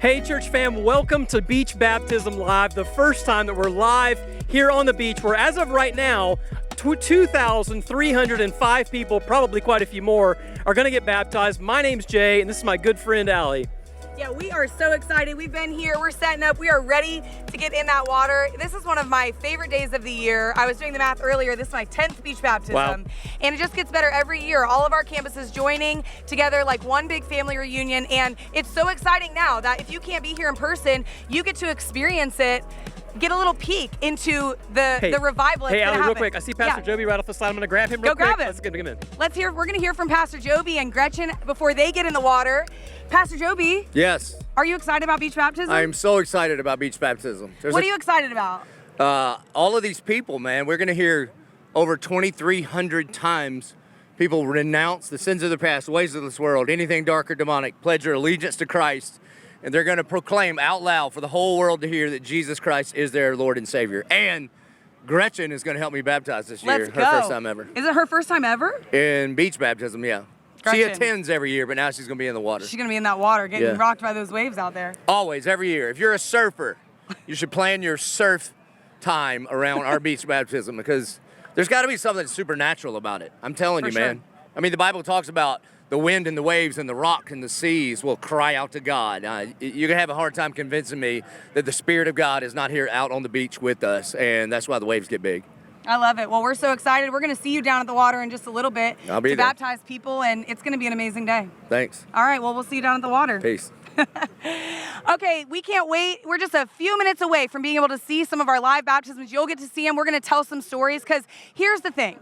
Hey church fam, welcome to Beach Baptism Live, the first time that we're live here on the beach where as of right now, 2,305 people, probably quite a few more, are gonna get baptized. My name's Jay and this is my good friend Allie. Yeah, we are so excited. We've been here, we're setting up, we are ready to get in that water. This is one of my favorite days of the year. I was doing the math earlier, this is my 10th beach baptism. Wow. And it just gets better every year. All of our campuses joining together like one big family reunion. And it's so exciting now that if you can't be here in person, you get to experience it, get a little peek into the revival. Hey, Allie, real quick, I see Pastor Joby right off the slide. I'm gonna grab him real quick. Go grab him. Let's get him in. We're gonna hear from Pastor Joby and Gretchen before they get in the water. Pastor Joby. Yes. Are you excited about beach baptism? I am so excited about beach baptism. What are you excited about? All of these people, man, we're going to hear over 2,300 times people renounce the sins of the past, ways of this world, anything dark or demonic, pledge their allegiance to Christ, and they're going to proclaim out loud for the whole world to hear that Jesus Christ is their Lord and Savior. And Gretchen is going to help me baptize this year. Let's go. Her first time ever. Is it her first time ever? In beach baptism, yeah. Gretchen. She attends every year, but now she's going to be in the water. She's going to be in that water getting rocked by those waves out there. Always, every year. If you're a surfer, you should plan your surf time around our beach baptism because there's got to be something supernatural about it. I'm telling you, man. I mean, the Bible talks about the wind and the waves and the rock and the seas will cry out to God. You're going to have a hard time convincing me that the Spirit of God is not here out on the beach with us, and that's why the waves get big. I love it. Well, we're so excited. We're going to see you down at the water in just a little bit I'll be to there. baptize people, and it's going to be an amazing day. Thanks. All right, well, we'll see you down at the water. Peace. Okay, we can't wait. We're just a few minutes away from being able to see some of our live baptisms. You'll get to see them. We're going to tell some stories because here's the thing.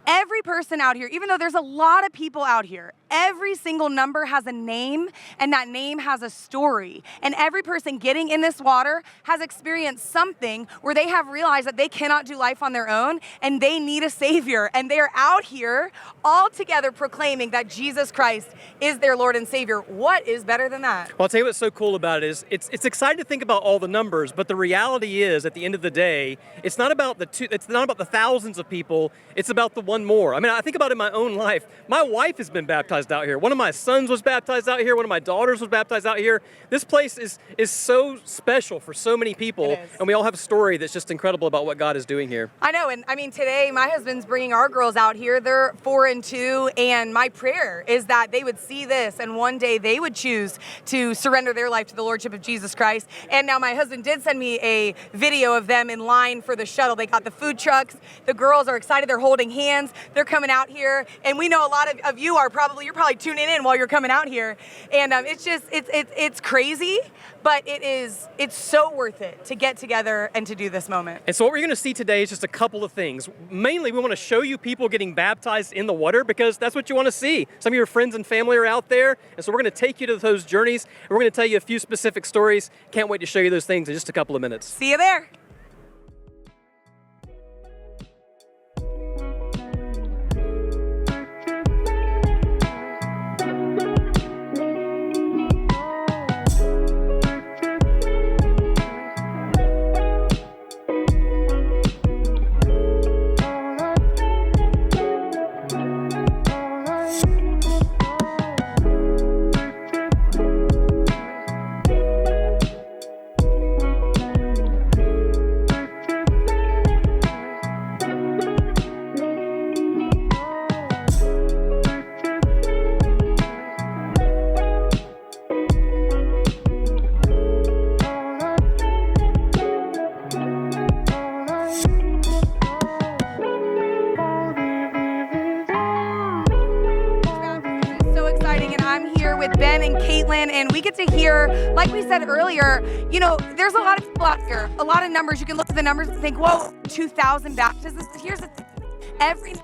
Every person out here, even though there's a lot of people out here, every single number has a name, and that name has a story. And every person getting in this water has experienced something where they have realized that they cannot do life on their own, and they need a Savior. And they're out here all together proclaiming that Jesus Christ is their Lord and Savior. What is better than that? Well, I'll tell you what's so cool about it is it's exciting to think about all the numbers, but the reality is at the end of the day, it's not about the thousands of people, it's about the one more. I mean, I think about it in my own life. My wife has been baptized out here. One of my sons was baptized out here. One of my daughters was baptized out here. This place is so special for so many people, and we all have a story that's just incredible about what God is doing here. I know, and I mean, today my husband's bringing our girls out here. They're 4 and 2, and my prayer is that they would see this, and one day they would choose to surrender their life to the Lordship of Jesus Christ. And now my husband did send me a video of them in line for the shuttle. They got the food trucks. The girls are excited. They're holding hands. They're coming out here, and we know a lot of you are probably tuning in while you're coming out here, and it's crazy, but it's so worth it to get together and to do this moment. And so what we're going to see today is just a couple of things. Mainly, we want to show you people getting baptized in the water because that's what you want to see. Some of your friends and family are out there, and so we're going to take you to those journeys, and we're going to tell you a few specific stories. Can't wait to show you those things in just a couple of minutes. See you there. And we get to hear, like we said earlier, you know, there's a lot of people out here, a lot of numbers. You can look at the numbers and think, whoa, 2,000 baptisms. Here's the thing. Every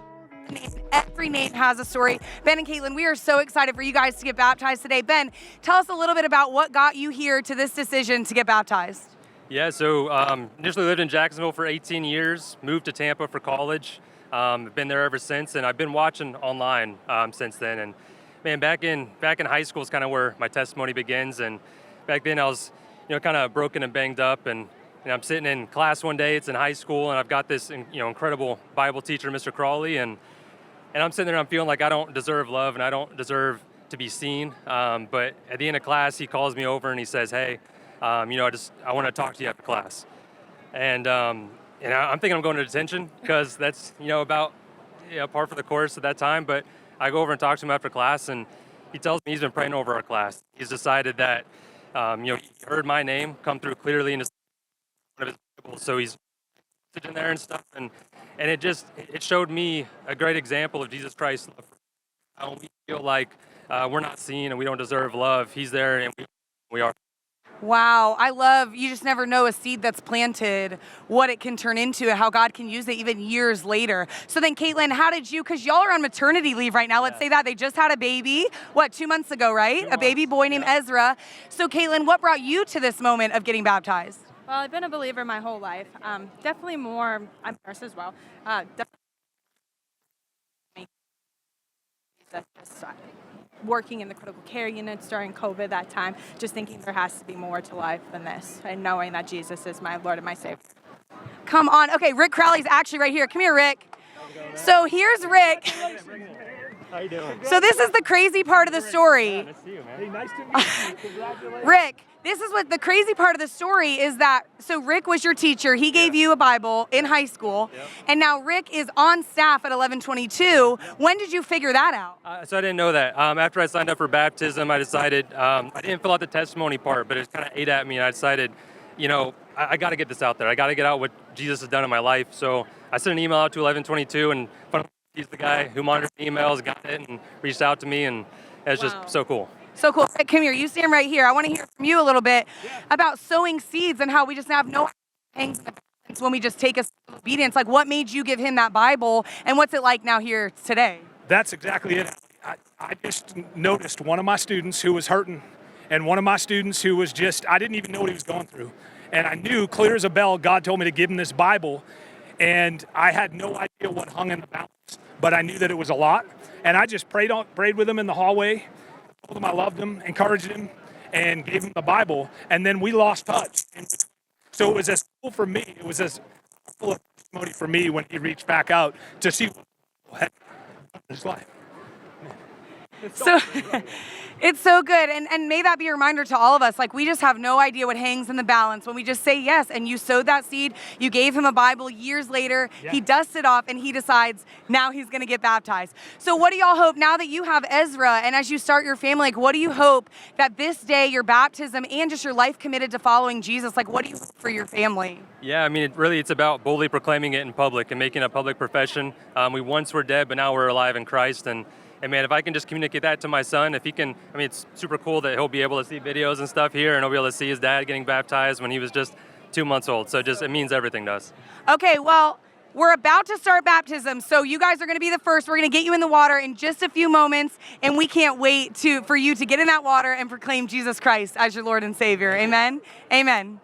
name has a story. Ben and Caitlin, we are so excited for you guys to get baptized today. Ben, tell us a little bit about what got you here to this decision to get baptized. Yeah, so initially lived in Jacksonville for 18 years, moved to Tampa for college. I've been there ever since, and I've been watching online since then. And man, back in high school is kind of where my testimony begins. And back then I was, kind of broken and banged up. And I'm sitting in class one day. It's in high school, and I've got this, incredible Bible teacher, Mr. Crawley, and I'm sitting there and I'm feeling like I don't deserve love and I don't deserve to be seen. But at the end of class, he calls me over and he says, "Hey, I want to talk to you after class." And I'm thinking I'm going to detention because that's about par for the course at that time. But I go over and talk to him after class, and he tells me he's been praying over our class. He's decided that he heard my name come through clearly in one of his Bibles, so he's in there and stuff, and it showed me a great example of Jesus Christ. When we feel like we're not seen and we don't deserve love, he's there and we are. Wow, I love, you just never know a seed that's planted, what it can turn into and how God can use it even years later. So then Caitlin, how did you, because y'all are on maternity leave right now, let's say that, they just had a baby, 2 months ago, right? A baby boy named Ezra. So Caitlin, what brought you to this moment of getting baptized? Well, I've been a believer my whole life. Definitely more, I'm a nurse as well. Working in the critical care units during COVID that time, just thinking there has to be more to life than this, and knowing that Jesus is my Lord and my Savior. Come on. Okay, Rick Crowley's actually right here. Come here, Rick. So here's Rick. How you doing? So this is the crazy part of the story. Nice to see you, man. Hey, nice to meet you. Congratulations. Rick, this is what the crazy part of the story is that, so Rick was your teacher. He gave you a Bible in high school, and now Rick is on staff at 1122. When did you figure that out? So I didn't know that. After I signed up for baptism, I decided, I didn't fill out the testimony part, but it kind of ate at me, and I decided, I got to get this out there. I got to get out what Jesus has done in my life. So I sent an email out to 1122, and he's the guy who monitors the emails, got it, and reached out to me, and it's just so cool. So cool. Rick, come here. You stand right here. I want to hear from you a little bit about sowing seeds and how we just have no hangs in the balance when we just take a obedience. Like, what made you give him that Bible, and what's it like now here today? That's exactly it. I just noticed one of my students who was hurting, and one of my students who was I didn't even know what he was going through. And I knew clear as a bell, God told me to give him this Bible, and I had no idea what hung in the balance, but I knew that it was a lot. And I just prayed with him in the hallway, told him I loved him, encouraged him, and gave him the Bible, and then we lost touch. So it was as cool for me, it was as full of testimony for me when he reached back out to see what had in his life. So it's so good. And may that be a reminder to all of us. Like, we just have no idea what hangs in the balance when we just say yes. And you sowed that seed. You gave him a Bible. Years later, he dusts it off and he decides now he's going to get baptized. So what do y'all hope now that you have Ezra and as you start your family, like, what do you hope that this day, your baptism and just your life committed to following Jesus, like, what do you hope for your family? Yeah, I mean, it's about boldly proclaiming it in public and making a public profession. We once were dead, but now we're alive in Christ. And man, if I can just communicate that to my son, if he can, I mean, it's super cool that he'll be able to see videos and stuff here, and he'll be able to see his dad getting baptized when he was just 2 months old. So it means everything to us. Okay, well, we're about to start baptism, so you guys are going to be the first. We're going to get you in the water in just a few moments, and we can't wait for you to get in that water and proclaim Jesus Christ as your Lord and Savior. Amen? Amen.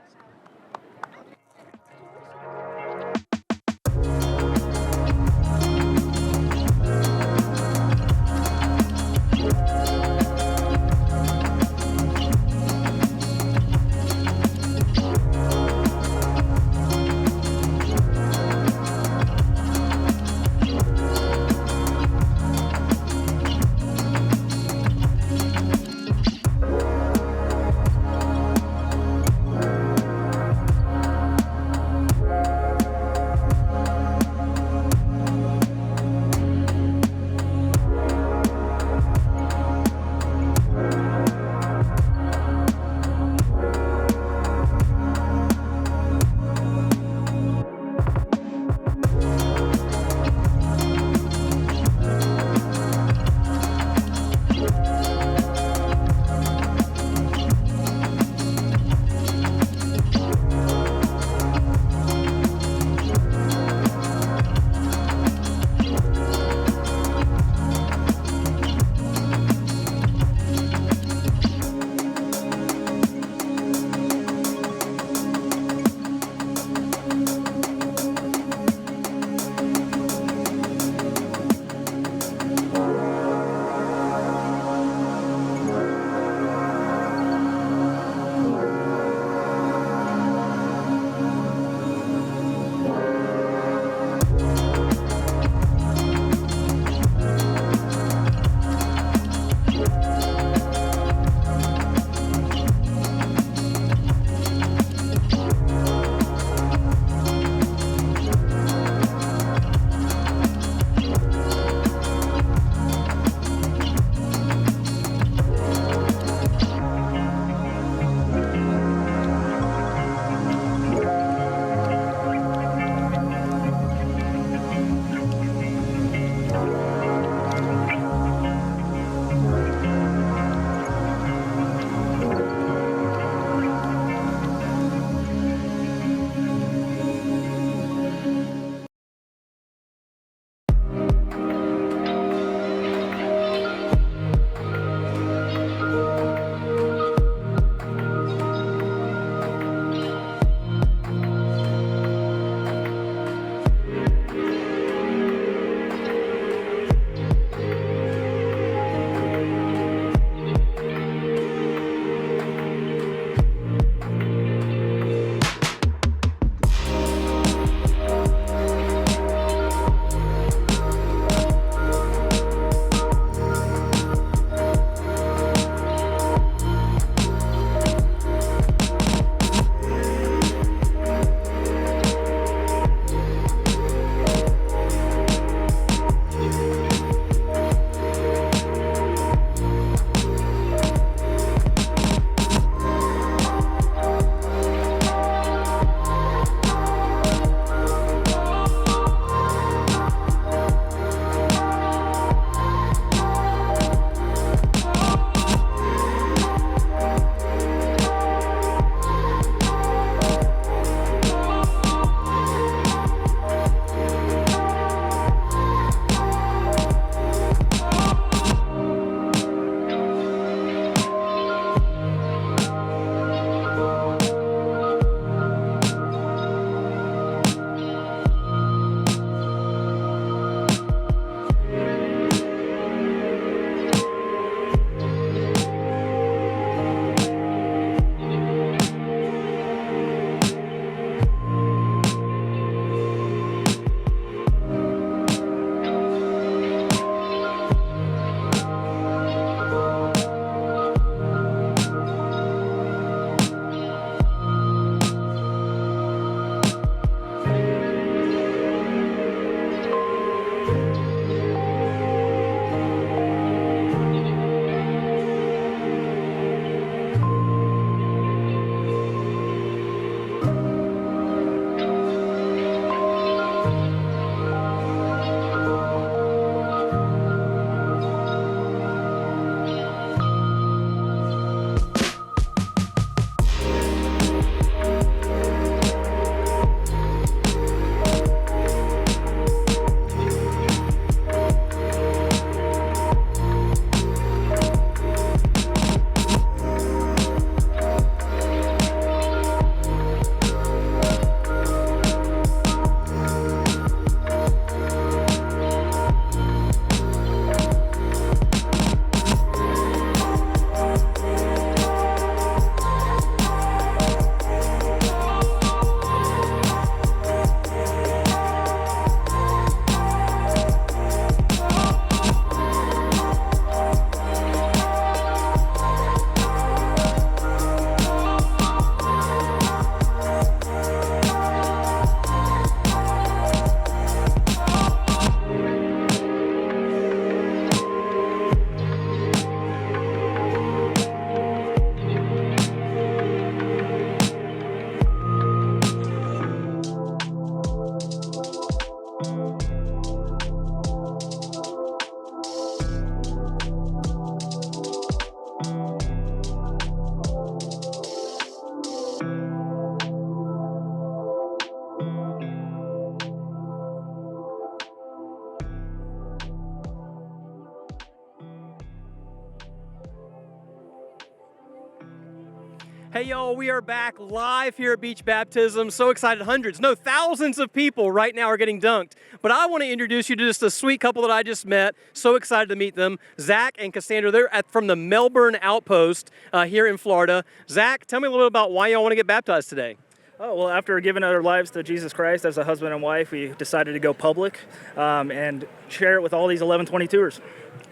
Hey y'all, we are back live here at Beach Baptism. So excited, hundreds, no, thousands of people right now are getting dunked. But I want to introduce you to just a sweet couple that I just met. So excited to meet them. Zach and Cassandra, they're from the Melbourne Outpost here in Florida. Zach, tell me a little bit about why y'all want to get baptized today. Oh, well, after giving our lives to Jesus Christ as a husband and wife, we decided to go public and share it with all these 1122ers.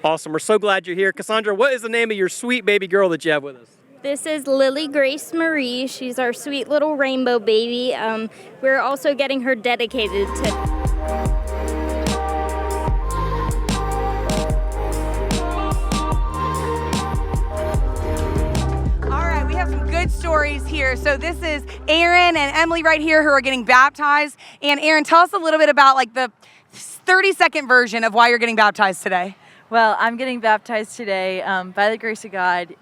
Awesome, we're so glad you're here. Cassandra, what is the name of your sweet baby girl that you have with us? This is Lily Grace Marie. She's our sweet little rainbow baby. We're also getting her dedicated to... Good stories here. So this is Aaron and Emily right here who are getting baptized. And Aaron, tell us a little bit about like the 30-second version of why you're getting baptized today. Well, I'm getting baptized today by the grace of God.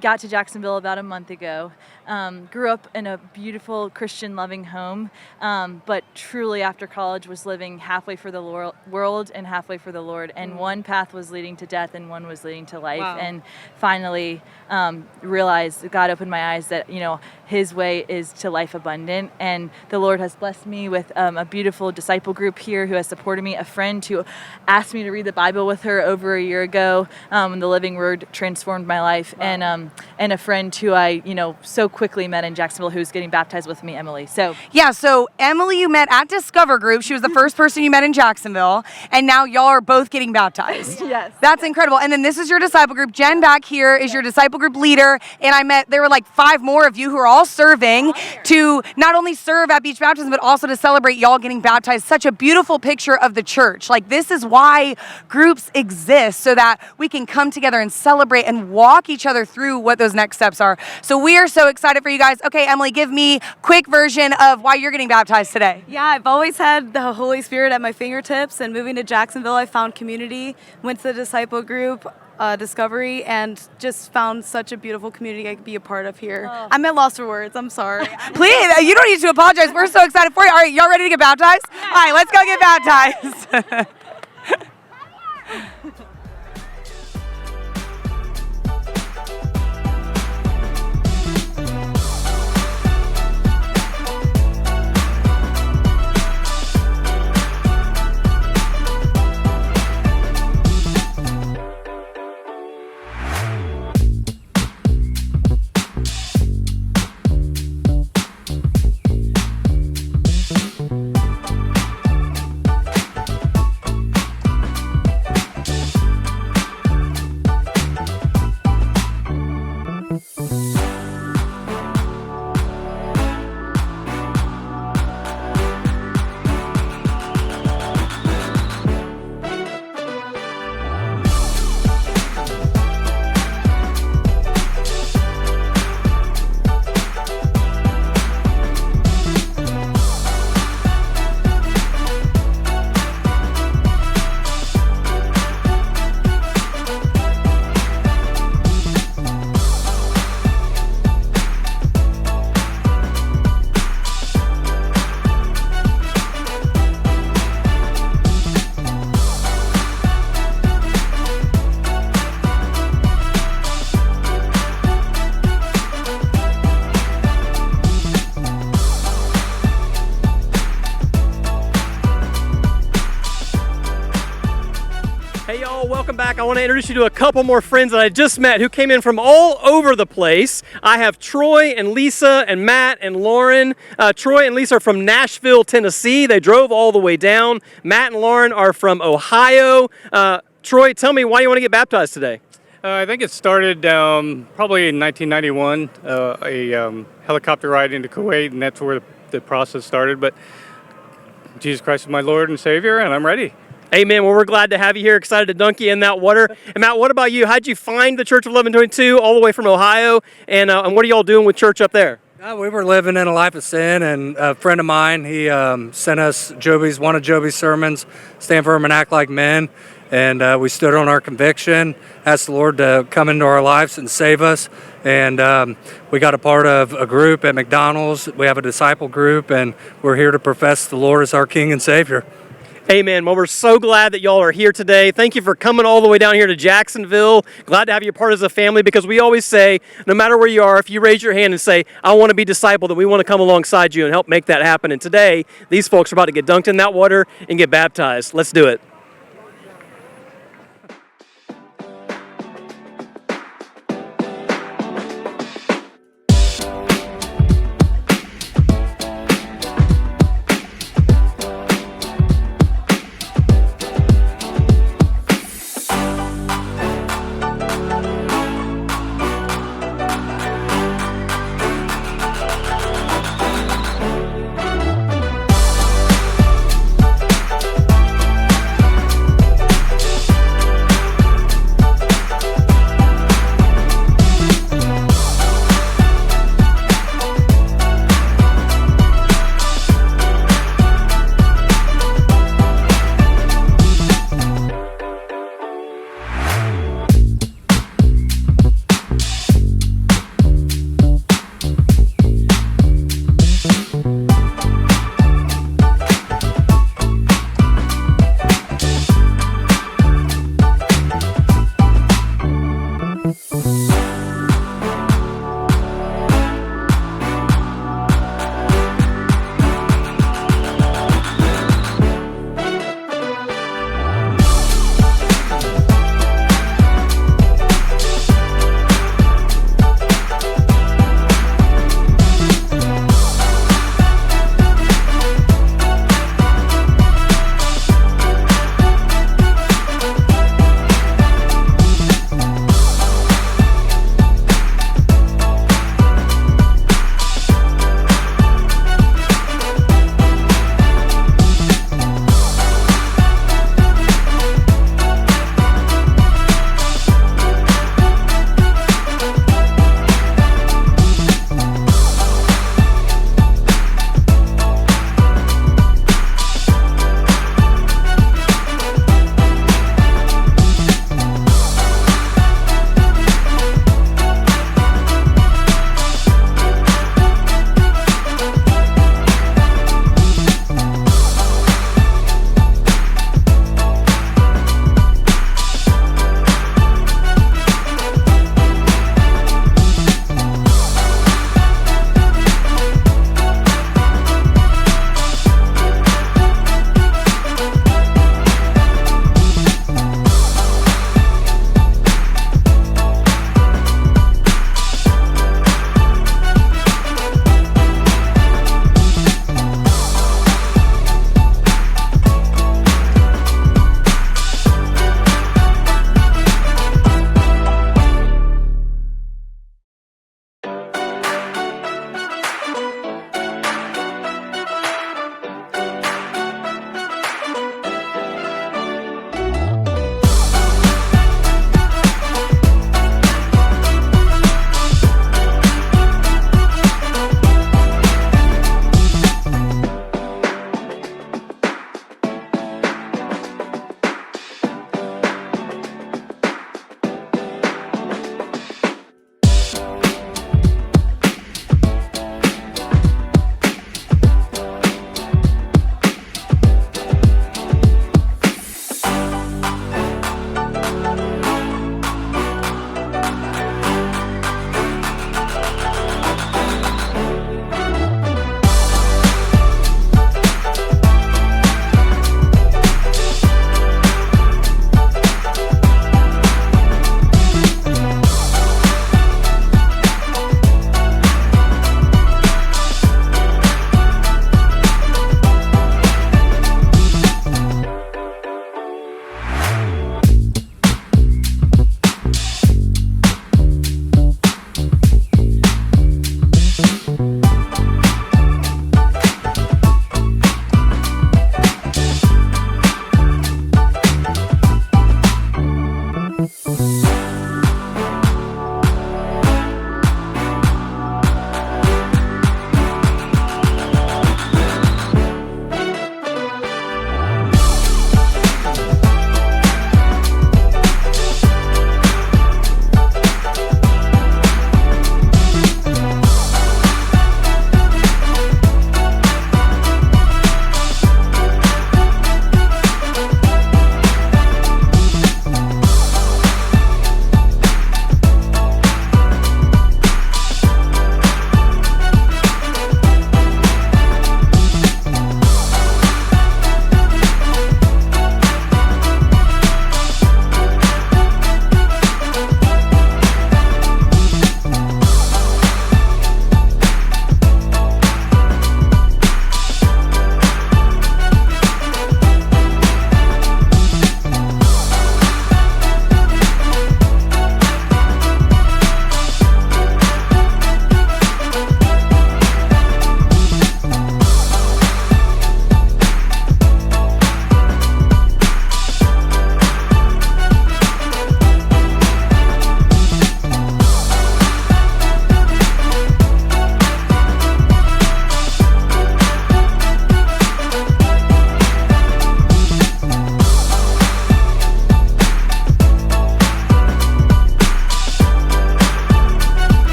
Got to Jacksonville about a month ago. Grew up in a beautiful Christian loving home, but truly after college was living halfway for the world and halfway for the Lord. And one path was leading to death and one was leading to life. Wow. And finally realized, God opened my eyes that, His way is to life abundant. And the Lord has blessed me with a beautiful disciple group here who has supported me, a friend who asked me to read the Bible with her over a year ago. The Living Word transformed my life. Wow. And a friend who I, so quickly met in Jacksonville who's getting baptized with me, Emily. So Emily you met at Discover Group. She was the first person you met in Jacksonville, and now y'all are both getting baptized. Yes. That's incredible. And then this is your disciple group. Jen back here is your disciple group leader, and there were like 5 more of you who are all serving to not only serve at Beach Baptism, but also to celebrate y'all getting baptized. Such a beautiful picture of the church. Like, this is why groups exist, so that we can come together and celebrate and walk each other through what those next steps are. So we are so excited for you guys. Okay, Emily, give me a quick version of why you're getting baptized today. Yeah, I've always had the Holy Spirit at my fingertips, and moving to Jacksonville, I found community, went to the disciple group, Discovery, and just found such a beautiful community I could be a part of here. Oh. I'm at loss for words. I'm sorry. Please, you don't need to apologize. We're so excited for you. All right, y'all ready to get baptized? All right, let's go get baptized. Welcome back. I want to introduce you to a couple more friends that I just met who came in from all over the place. I have Troy and Lisa and Matt and Lauren. Troy and Lisa are from Nashville, Tennessee. They drove all the way down. Matt and Lauren are from Ohio. Troy, tell me why you want to get baptized today. I think it started probably in 1991, a helicopter ride into Kuwait, and that's where the process started. But Jesus Christ is my Lord and Savior, and I'm ready. Amen. Well, we're glad to have you here. Excited to dunk you in that water. And Matt, what about you? How'd you find the Church of 1122 all the way from Ohio? And what are y'all doing with church up there? We were living in a life of sin, and a friend of mine, he sent us one of Joby's sermons, Stand Firm and Act Like Men. And we stood on our conviction, asked the Lord to come into our lives and save us. And we got a part of a group at McDonald's. We have a disciple group, and we're here to profess the Lord as our King and Savior. Amen. Well, we're so glad that y'all are here today. Thank you for coming all the way down here to Jacksonville. Glad to have you part as a family, because we always say, no matter where you are, if you raise your hand and say, I want to be discipled, then we want to come alongside you and help make that happen. And today, these folks are about to get dunked in that water and get baptized. Let's do it.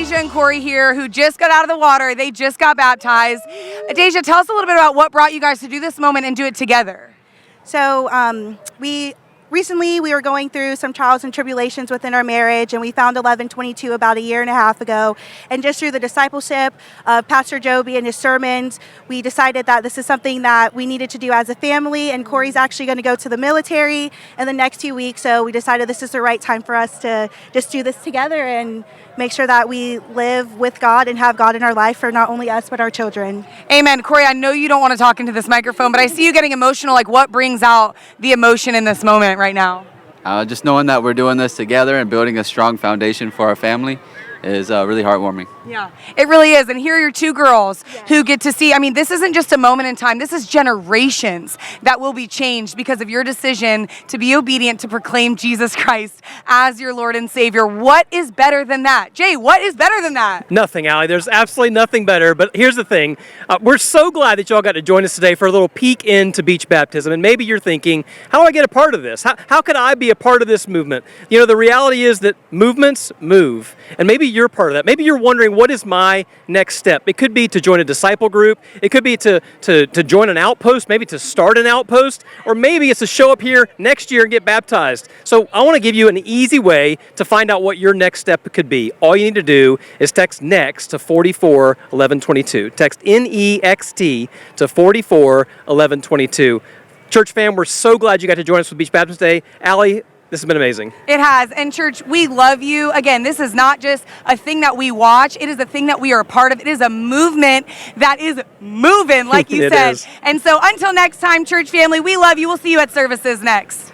Deja and Corey here who just got out of the water. They just got baptized. Deja, tell us a little bit about what brought you guys to do this moment and do it together. So recently we were going through some trials and tribulations within our marriage, and we found 1122 about a year and a half ago. And just through the discipleship of Pastor Joby and his sermons, we decided that this is something that we needed to do as a family. And Corey's actually going to go to the military in the next 2 weeks, so we decided this is the right time for us to just do this together and make sure that we live with God and have God in our life for not only us but our children. Amen. Corey, I know you don't want to talk into this microphone, but I see you getting emotional. Like, what brings out the emotion in this moment right now? Just knowing that we're doing this together and building a strong foundation for our family is really heartwarming. Yeah, it really is. And here are your two girls who get to see, I mean, this isn't just a moment in time. This is generations that will be changed because of your decision to be obedient to proclaim Jesus Christ as your Lord and Savior. What is better than that? Jay, what is better than that? Nothing, Allie. There's absolutely nothing better. But here's the thing. We're so glad that y'all got to join us today for a little peek into beach baptism. And maybe you're thinking, how do I get a part of this? How could I be a part of this movement? You know, the reality is that movements move. And maybe you're part of that. Maybe you're wondering, what is my next step? It could be to join a disciple group. It could be to join an outpost, maybe to start an outpost, or maybe it's to show up here next year and get baptized. So I want to give you an easy way to find out what your next step could be. All you need to do is text NEXT to 441122. Text NEXT to 441122. Church fam, we're so glad you got to join us for Beach Baptist Day. Allie, this has been amazing. It has. And church, we love you. Again, this is not just a thing that we watch. It is a thing that we are a part of. It is a movement that is moving, like you said. And so until next time, church family, we love you. We'll see you at services next.